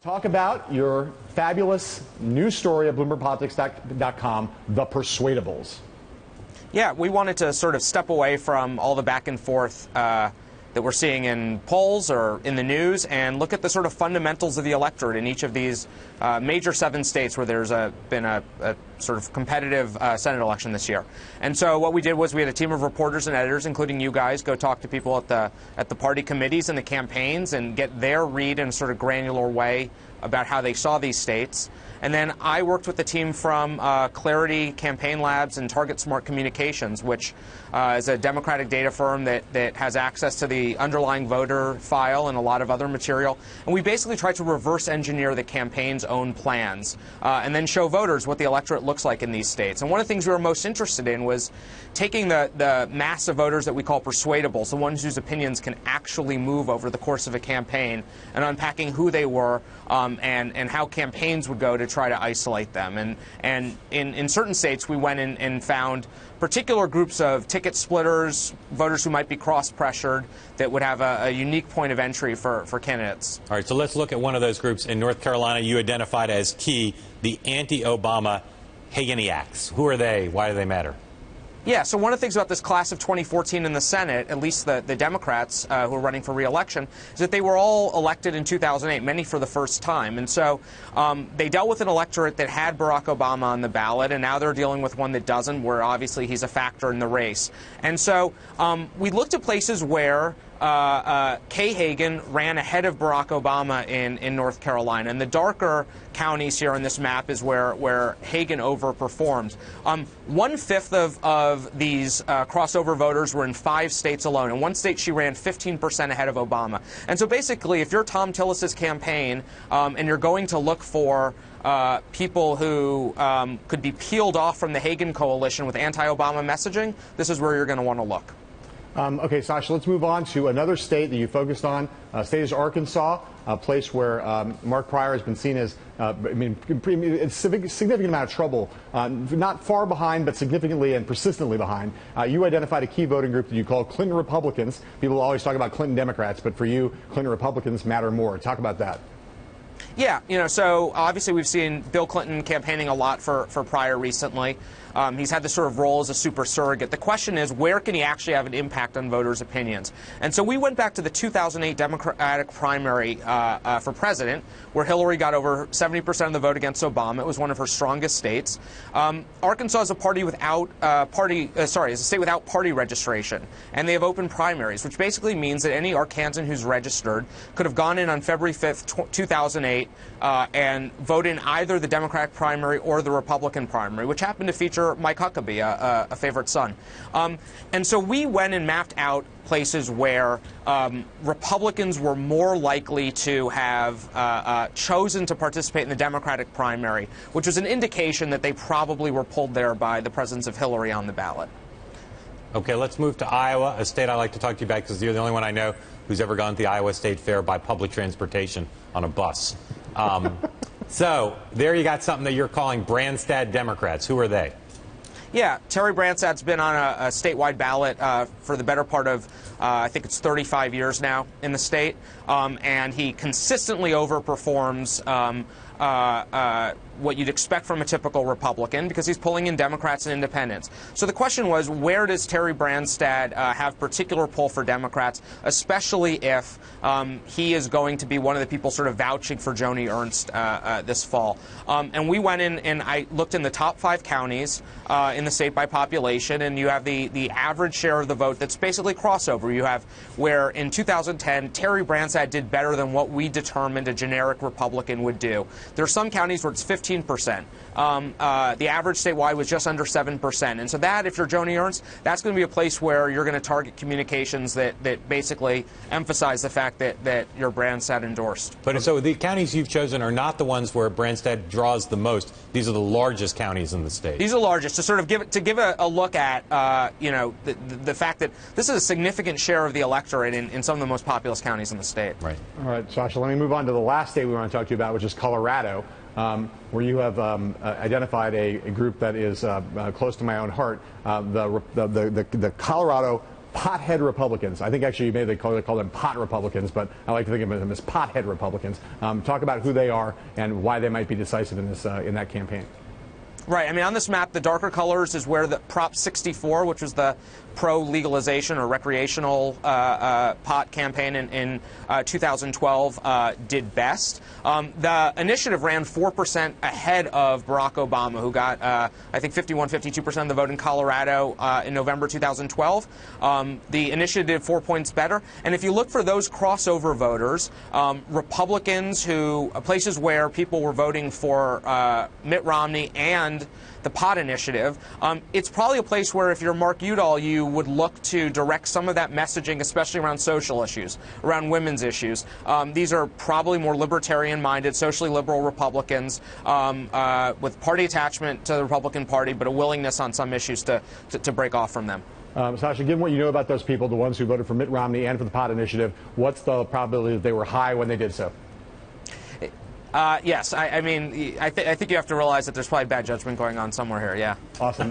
Talk about your fabulous news story at BloombergPolitics.com, The Persuadables. Yeah, we wanted to sort of step away from all the back and forth that we're seeing in polls or in the news and look at the sort of fundamentals of the electorate in each of these major 7 states where there's been a sort of competitive Senate election this year. And so what we did was we had a team of reporters and editors, including you guys, go talk to people at the party committees and the campaigns and get their read in a sort of granular way about how they saw these states. And then I worked with the team from Clarity Campaign Labs and Target Smart Communications, which is a Democratic data firm that has access to the underlying voter file and a lot of other material. And we basically tried to reverse engineer the campaign's own plans and then show voters what the electorate looks like in these states. And one of the things we were most interested in was taking the mass of voters that we call persuadables, the ones whose opinions can actually move over the course of a campaign, and unpacking who they were and how campaigns would go to try to isolate them. And in certain states, we went in and found particular groups of ticket splitters, voters who might be cross-pressured, that would have a unique point of entry for candidates. All right, so let's look at one of those groups. In North Carolina, you identified as key the anti-Obama Hageniacs. Who are they? Why do they matter? Yeah, so one of the things about this class of 2014 in the Senate, at least the Democrats who are running for re-election, is that they were all elected in 2008, many for the first time. And so they dealt with an electorate that had Barack Obama on the ballot, and now they're dealing with one that doesn't, where obviously he's a factor in the race. And so we looked at places where Kay Hagan ran ahead of Barack Obama in North Carolina. And the darker counties here on this map is where Hagan overperformed. 1/5 of these crossover voters were in 5 states alone. In one state, she ran 15% ahead of Obama. And so basically, if you're Tom Tillis's campaign and you're going to look for people who could be peeled off from the Hagan coalition with anti-Obama messaging, this is where you're going to want to look. Okay, Sasha, let's move on to another state that you focused on. State is Arkansas, a place where Mark Pryor has been seen as, a significant amount of trouble, not far behind, but significantly and persistently behind. You identified a key voting group that you call Clinton Republicans. People always talk about Clinton Democrats, but for you, Clinton Republicans matter more. Talk about that. Yeah, so obviously we've seen Bill Clinton campaigning a lot for Pryor recently. He's had this sort of role as a super surrogate. The question is, where can he actually have an impact on voters' opinions? And so we went back to the 2008 Democratic primary for president, where Hillary got over 70% of the vote against Obama. It was one of her strongest states. Arkansas is a party without is a state without party registration, and they have open primaries, which basically means that any Arkansan who's registered could have gone in on February 5th, 2008, and vote in either the Democratic primary or the Republican primary, which happened to feature Mike Huckabee, a favorite son. And so we went and mapped out places where Republicans were more likely to have chosen to participate in the Democratic primary, which was an indication that they probably were pulled there by the presence of Hillary on the ballot. Okay, let's move to Iowa, a state I like to talk to you about because you're the only one I know who's ever gone to the Iowa State Fair by public transportation on a bus. So there you got something that you're calling Branstad Democrats. Who are they? Yeah, Terry Branstad's been on a statewide ballot for the better part of, I think it's 35 years now in the state, and he consistently overperforms what you'd expect from a typical Republican because he's pulling in Democrats and independents. So the question was, where does Terry Branstad have particular pull for Democrats, especially if he is going to be one of the people sort of vouching for Joni Ernst this fall? And we went in and I looked in the top 5 counties in the state by population, and you have the average share of the vote that's basically crossover. You have where in 2010, Terry Branstad did better than what we determined a generic Republican would do. There are some counties where it's 15%. The average statewide was just under 7%. And so that, if you're Joni Ernst, that's going to be a place where you're going to target communications that basically emphasize the fact that your Branstad endorsed. But so the counties you've chosen are not the ones where Branstad draws the most. These are the largest counties in the state. These are the largest. To sort of give a look at, the fact that this is a significant share of the electorate in some of the most populous counties in the state. Right. All right, Sasha, let me move on to the last state we want to talk to you about, which is Colorado, where you have identified a group that is close to my own heart, the Colorado pothead Republicans. I think actually maybe they call them pot Republicans, but I like to think of them as pothead Republicans. Talk about who they are and why they might be decisive in this in that campaign. Right. I mean, on this map, the darker colors is where the Prop 64, which was the pro-legalization or recreational pot campaign in 2012, did best. The initiative ran 4% ahead of Barack Obama, who got, I think, 52% of the vote in Colorado in November 2012. The initiative did 4 points better. And if you look for those crossover voters, Republicans places where people were voting for Mitt Romney and the pot initiative, it's probably a place where if you're Mark Udall, you would look to direct some of that messaging, especially around social issues, around women's issues. These are probably more libertarian-minded, socially liberal Republicans with party attachment to the Republican Party, but a willingness on some issues to break off from them. Sasha, given what you know about those people, the ones who voted for Mitt Romney and for the pot initiative, what's the probability that they were high when they did so? Yes, I mean, I think you have to realize that there's probably bad judgment going on somewhere here, yeah. Awesome.